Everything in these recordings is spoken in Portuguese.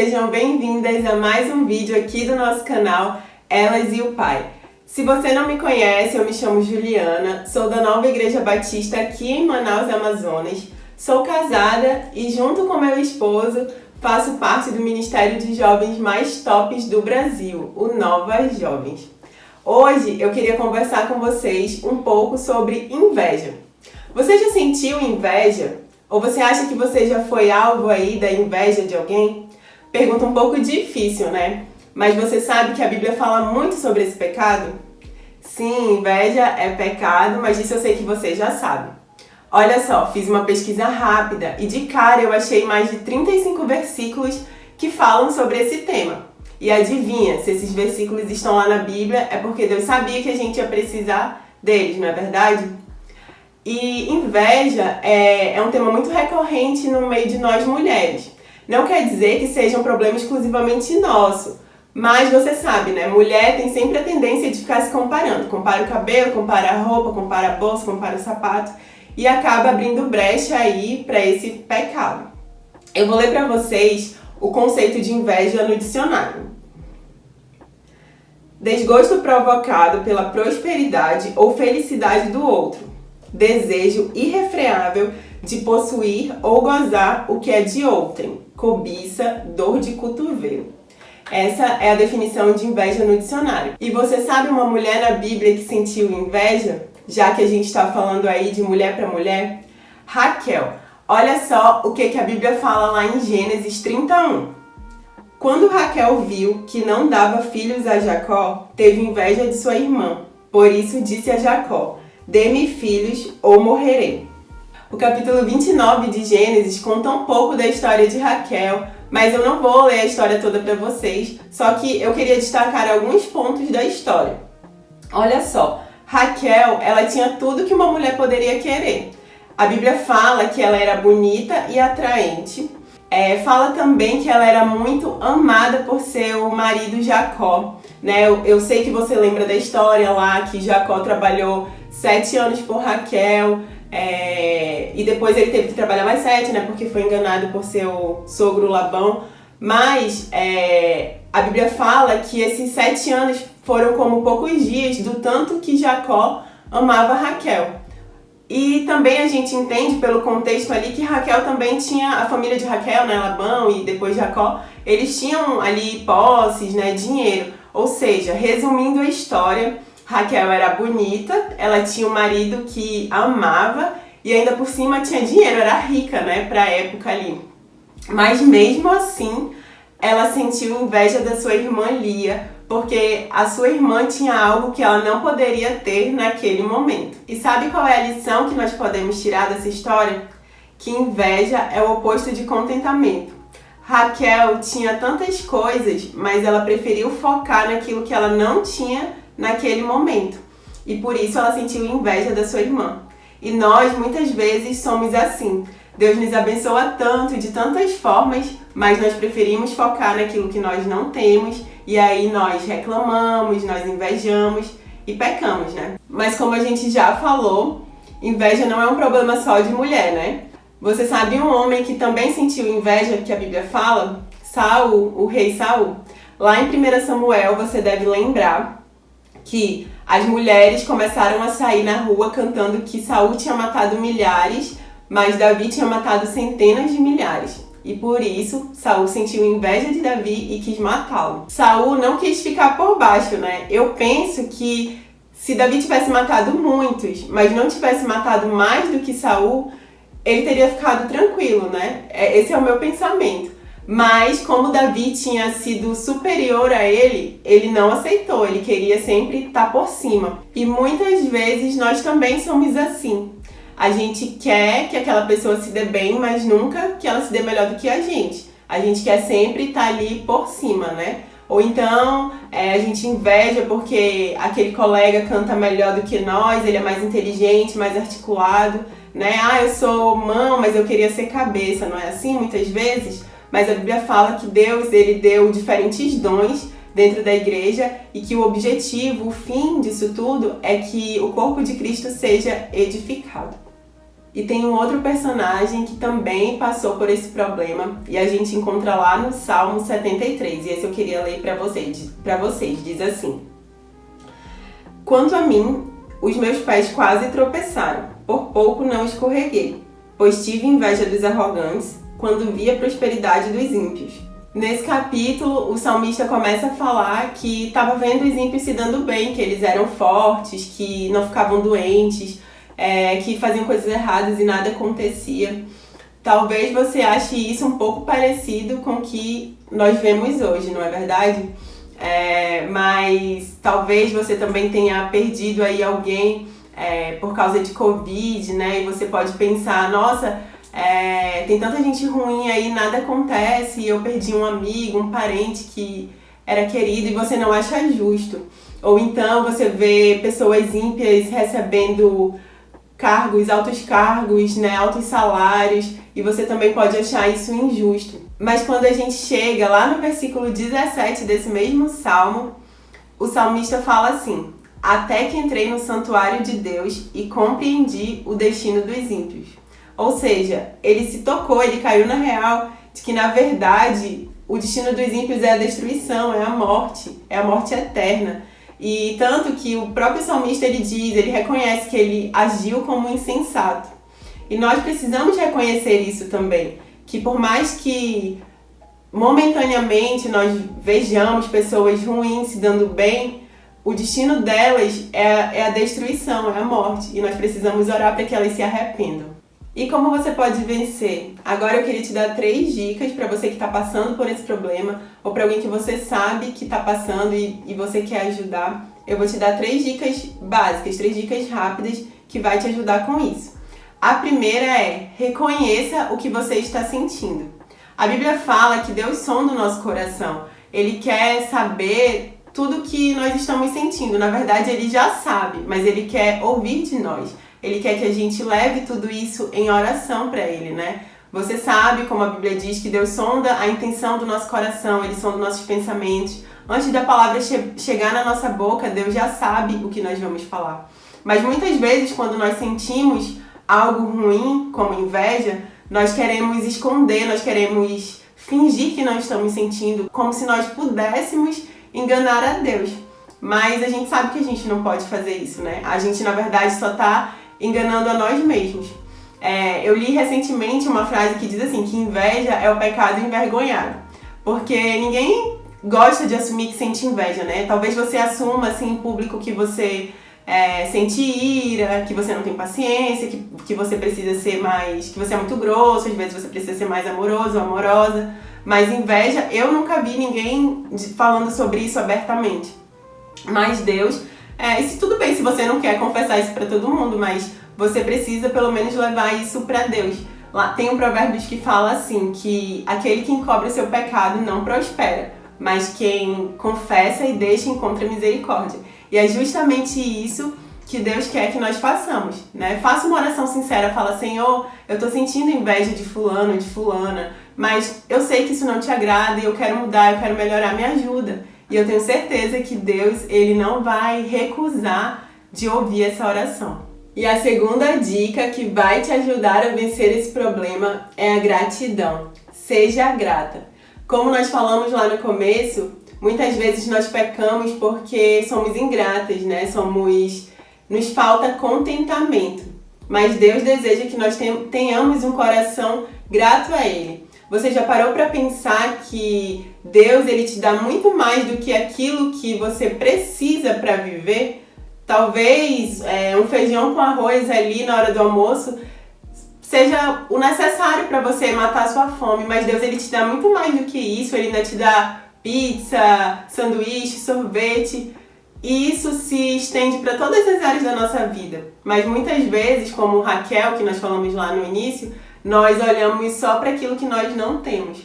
sejam bem-vindas a mais um vídeo aqui do nosso canal Elas e o Pai. Se você não me conhece, eu me chamo Juliana, sou da Nova Igreja Batista aqui em Manaus, Amazonas, sou casada e junto com meu esposo faço parte do Ministério de Jovens mais tops do Brasil, o Novas Jovens. Hoje eu queria conversar com vocês um pouco sobre inveja. Você já sentiu inveja? Ou você acha que você já foi alvo aí da inveja de alguém? Pergunta um pouco difícil, né? Mas você sabe que a Bíblia fala muito sobre esse pecado? Sim, inveja é pecado, mas isso eu sei que você já sabe. Olha só, fiz uma pesquisa rápida e de cara eu achei mais de 35 versículos que falam sobre esse tema. E adivinha, se esses versículos estão lá na Bíblia, é porque Deus sabia que a gente ia precisar deles, não é verdade? E inveja é um tema muito recorrente no meio de nós mulheres. Não quer dizer que seja um problema exclusivamente nosso, mas você sabe, né? Mulher tem sempre a tendência de ficar se comparando. Compara o cabelo, compara a roupa, compara a bolsa, compara o sapato e acaba abrindo brecha aí para esse pecado. Eu vou ler para vocês o conceito de inveja no dicionário. Desgosto provocado pela prosperidade ou felicidade do outro. Desejo irrefreável de possuir ou gozar o que é de outrem. Cobiça, dor de cotovelo. Essa é a definição de inveja no dicionário. E você sabe uma mulher na Bíblia que sentiu inveja? Já que a gente está falando aí de mulher para mulher? Raquel. Olha só o que a Bíblia fala lá em Gênesis 31. Quando Raquel viu que não dava filhos a Jacó, teve inveja de sua irmã. Por isso disse a Jacó: dê-me filhos ou morrerei. O capítulo 29 de Gênesis conta um pouco da história de Raquel, mas eu não vou ler a história toda para vocês, só que eu queria destacar alguns pontos da história. Olha só, Raquel, ela tinha tudo que uma mulher poderia querer. A Bíblia fala que ela era bonita e atraente. Fala também que ela era muito amada por seu marido Jacó. Né? Eu sei que você lembra da história lá, que Jacó trabalhou 7 anos por Raquel, e depois ele teve que trabalhar mais 7, né? Porque foi enganado por seu sogro Labão. Mas a Bíblia fala que esses 7 anos foram como poucos dias do tanto que Jacó amava Raquel. E também a gente entende pelo contexto ali que Raquel também tinha, a família de Raquel, né, Labão e depois Jacó, eles tinham ali posses, né, dinheiro. Ou seja, resumindo a história, Raquel era bonita, ela tinha um marido que amava e ainda por cima tinha dinheiro, era rica, né, pra época ali. Mas mesmo assim, ela sentiu inveja da sua irmã Lia, porque a sua irmã tinha algo que ela não poderia ter naquele momento. E sabe qual é a lição que nós podemos tirar dessa história? Que inveja é o oposto de contentamento. Raquel tinha tantas coisas, mas ela preferiu focar naquilo que ela não tinha naquele momento. E por isso ela sentiu inveja da sua irmã. E nós, muitas vezes, somos assim. Deus nos abençoa tanto, de tantas formas, mas nós preferimos focar naquilo que nós não temos, e aí nós reclamamos, nós invejamos e pecamos, né? Mas como a gente já falou, inveja não é um problema só de mulher, né? Você sabe um homem que também sentiu inveja que a Bíblia fala? Saul, o rei Saul. Lá em 1 Samuel você deve lembrar que as mulheres começaram a sair na rua cantando que Saul tinha matado milhares, mas Davi tinha matado centenas de milhares. E por isso, Saul sentiu inveja de Davi e quis matá-lo. Saul não quis ficar por baixo, né? Eu penso que se Davi tivesse matado muitos, mas não tivesse matado mais do que Saul, ele teria ficado tranquilo, né? Esse é o meu pensamento. Mas como Davi tinha sido superior a ele, ele não aceitou. Ele queria sempre estar por cima. E muitas vezes nós também somos assim. A gente quer que aquela pessoa se dê bem, mas nunca que ela se dê melhor do que a gente. A gente quer sempre estar ali por cima, né? Ou então a gente inveja porque aquele colega canta melhor do que nós, ele é mais inteligente, mais articulado, né? Eu sou mão, mas eu queria ser cabeça, não é assim muitas vezes? Mas a Bíblia fala que Deus, ele deu diferentes dons dentro da igreja e que o objetivo, o fim disso tudo é que o corpo de Cristo seja edificado. E tem um outro personagem que também passou por esse problema e a gente encontra lá no Salmo 73. E esse eu queria ler para vocês. Diz assim: Quanto a mim, os meus pés quase tropeçaram, por pouco não escorreguei, pois tive inveja dos arrogantes quando vi a prosperidade dos ímpios. Nesse capítulo, o salmista começa a falar que estava vendo os ímpios se dando bem, que eles eram fortes, que não ficavam doentes, que faziam coisas erradas e nada acontecia. Talvez você ache isso um pouco parecido com o que nós vemos hoje, não é verdade? Mas talvez você também tenha perdido aí alguém por causa de Covid, né? E você pode pensar, nossa, tem tanta gente ruim aí, nada acontece, eu perdi um amigo, um parente que era querido e você não acha justo. Ou então você vê pessoas ímpias recebendo altos cargos, né, altos salários, e você também pode achar isso injusto. Mas quando a gente chega lá no versículo 17 desse mesmo salmo, o salmista fala assim: até que entrei no santuário de Deus e compreendi o destino dos ímpios. Ou seja, ele se tocou, ele caiu na real de que, na verdade, o destino dos ímpios é a destruição, é a morte eterna. E tanto que o próprio salmista ele reconhece que ele agiu como um insensato. E nós precisamos reconhecer isso também, que por mais que momentaneamente nós vejamos pessoas ruins se dando bem, o destino delas é a destruição, é a morte. E nós precisamos orar para que elas se arrependam. E como você pode vencer? Agora eu queria te dar 3 dicas para você que está passando por esse problema ou para alguém que você sabe que está passando e você quer ajudar. Eu vou te dar 3 dicas básicas, 3 dicas rápidas que vai te ajudar com isso. A primeira é: reconheça o que você está sentindo. A Bíblia fala que Deus sonda o nosso coração. Ele quer saber tudo que nós estamos sentindo. Na verdade, Ele já sabe, mas Ele quer ouvir de nós. Ele quer que a gente leve tudo isso em oração para Ele, né? Você sabe, como a Bíblia diz, que Deus sonda a intenção do nosso coração, Ele sonda nossos pensamentos. Antes da palavra chegar na nossa boca, Deus já sabe o que nós vamos falar. Mas muitas vezes, quando nós sentimos algo ruim, como inveja, nós queremos esconder, nós queremos fingir que não estamos sentindo, como se nós pudéssemos enganar a Deus. Mas a gente sabe que a gente não pode fazer isso, né? A gente, na verdade, só está enganando a nós mesmos. Eu li recentemente uma frase que diz assim, que inveja é o pecado envergonhado. Porque ninguém gosta de assumir que sente inveja, né? Talvez você assuma assim em público que você sente ira, que você não tem paciência, que você precisa ser mais, que você é muito grosso, às vezes você precisa ser mais amoroso ou amorosa. Mas inveja, eu nunca vi ninguém falando sobre isso abertamente. Mas Deus, isso tudo bem se você não quer confessar isso para todo mundo, mas você precisa pelo menos levar isso para Deus. Lá tem um provérbio que fala assim, que aquele que encobre o seu pecado não prospera, mas quem confessa e deixa encontra misericórdia. E é justamente isso que Deus quer que nós façamos, né? Faça uma oração sincera, fala: Senhor, eu tô sentindo inveja de fulano, de fulana, mas eu sei que isso não te agrada e eu quero mudar, eu quero melhorar, me ajuda. E eu tenho certeza que Deus, Ele não vai recusar de ouvir essa oração. E a segunda dica que vai te ajudar a vencer esse problema é a gratidão. Seja grata. Como nós falamos lá no começo, muitas vezes nós pecamos porque somos ingratas, né? Nos falta contentamento. Mas Deus deseja que nós tenhamos um coração grato a Ele. Você já parou para pensar que Deus, Ele te dá muito mais do que aquilo que você precisa para viver? Talvez um feijão com arroz ali na hora do almoço seja o necessário para você matar a sua fome, mas Deus, Ele te dá muito mais do que isso. Ele ainda te dá pizza, sanduíche, sorvete, e isso se estende para todas as áreas da nossa vida. Mas muitas vezes, como Raquel, que nós falamos lá no início, nós olhamos só para aquilo que nós não temos.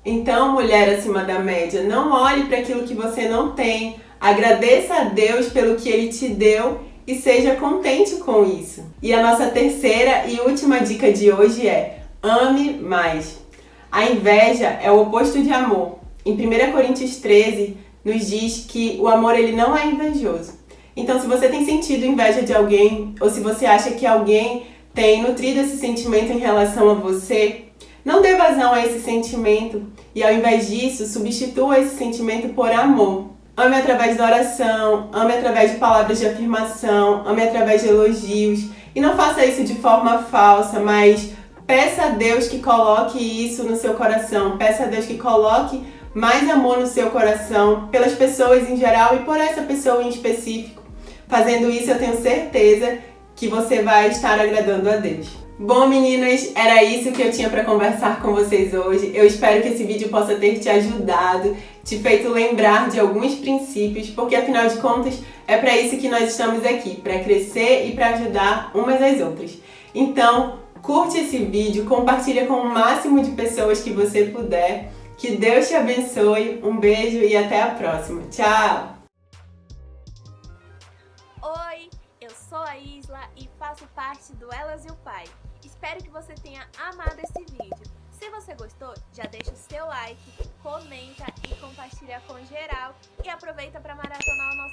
Então, mulher acima da média, não olhe para aquilo que você não tem. Agradeça a Deus pelo que Ele te deu e seja contente com isso. E a nossa terceira e última dica de hoje é: ame mais. A inveja é o oposto de amor. Em 1 Coríntios 13, nos diz que o amor ele não é invejoso. Então, se você tem sentido inveja de alguém, ou se você acha que alguém tem nutrido esse sentimento em relação a você, não dê vazão a esse sentimento e, ao invés disso, substitua esse sentimento por amor. Ame através da oração, ame através de palavras de afirmação, ame através de elogios. E não faça isso de forma falsa, mas peça a Deus que coloque isso no seu coração. Peça a Deus que coloque mais amor no seu coração, pelas pessoas em geral e por essa pessoa em específico. Fazendo isso, eu tenho certeza que você vai estar agradando a Deus. Bom, meninas, era isso que eu tinha para conversar com vocês hoje. Eu espero que esse vídeo possa ter te ajudado, te feito lembrar de alguns princípios, porque afinal de contas é para isso que nós estamos aqui, para crescer e para ajudar umas às outras. Então, curte esse vídeo, compartilha com o máximo de pessoas que você puder. Que Deus te abençoe, um beijo e até a próxima. Tchau! Oi, eu sou a Isla e faço parte do Elas e o Pai. Espero que você tenha amado esse vídeo. Se você gostou, já deixa o seu like, comenta e compartilha com geral. E aproveita para maratonar o nosso